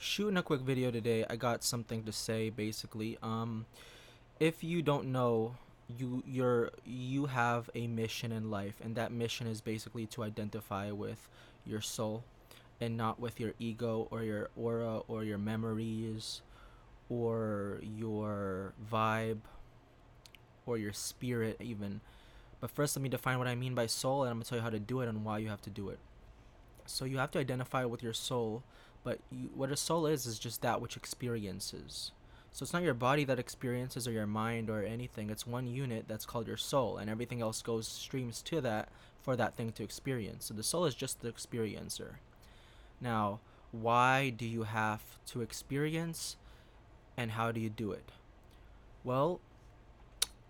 Shooting a quick video today. I got something to say basically. If you don't know, you have a mission in life, and that mission is basically to identify with your soul and not with your ego or your aura or your memories or your vibe or your spirit even. But first, let me define what I mean by soul, and I'm gonna tell you how to do it and why you have to do it. So you have to identify with your soul, but what a soul is just that which experiences. So it's not your body that experiences or your mind or anything. It's one unit that's called your soul, and everything else goes streams to that for that thing to experience. So the soul is just the experiencer. Now, why do you have to experience, and how do you do it? Well,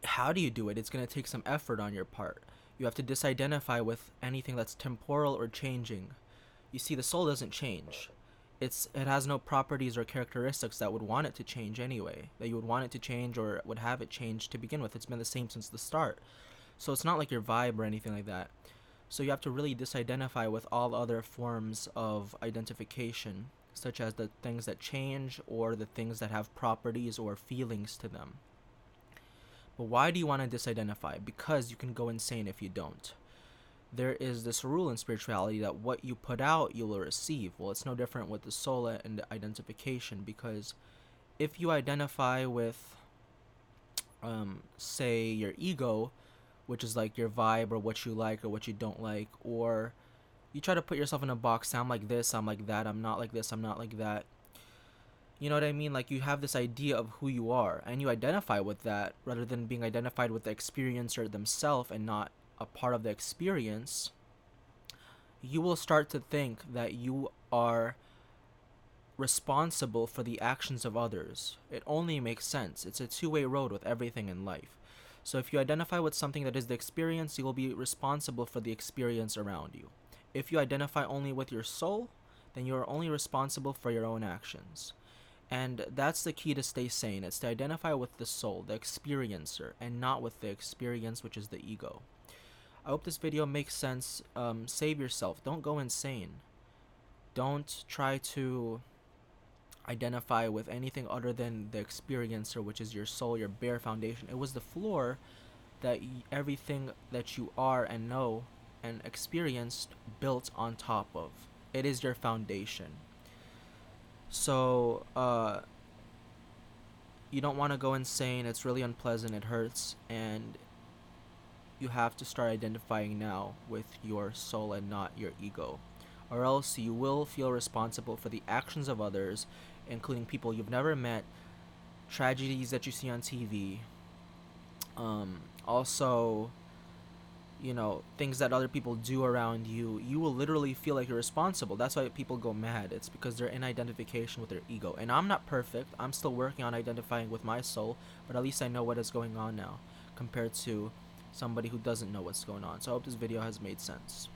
how do you do it? It's going to take some effort on your part. You have to disidentify with anything that's temporal or changing. You see, the soul doesn't change. It has no properties or characteristics that would want it to change anyway. That you would want it to change or would have it change to begin with. It's been the same since the start. So it's not like your vibe or anything like that. So you have to really disidentify with all other forms of identification, such as the things that change or the things that have properties or feelings to them. But why do you want to disidentify? Because you can go insane if you don't. There is this rule in spirituality that what you put out, you will receive. Well, it's no different with the soul and the identification, because if you identify with, say, your ego, which is like your vibe or what you like or what you don't like, or you try to put yourself in a box, I'm like this, I'm like that, I'm not like this, I'm not like that. You know what I mean? Like, you have this idea of who you are and you identify with that rather than being identified with the experiencer themselves and not a part of the experience. You will start to think that you are responsible for the actions of others. It only makes sense. It's a two-way road with everything in life. So if you identify with something that is the experience, you will be responsible for the experience around you. If you identify only with your soul, then you are only responsible for your own actions. And that's the key to stay sane. It's to identify with the soul, the experiencer, and not with the experience, which is the ego. I hope this video makes sense. Save yourself. Don't go insane. Don't try to identify with anything other than the experiencer, which is your soul, your bare foundation. It was the floor that everything that you are and know and experienced built on top of. It is your foundation. So, you don't want to go insane. It's really unpleasant. It hurts. And you have to start identifying now with your soul and not your ego. Or else you will feel responsible for the actions of others, including people you've never met, tragedies that you see on TV, also, things that other people do around you. You will literally feel like you're responsible. That's why people go mad. It's because they're in identification with their ego. And I'm not perfect. I'm still working on identifying with my soul, but at least I know what is going on now compared to somebody who doesn't know what's going on. So I hope this video has made sense.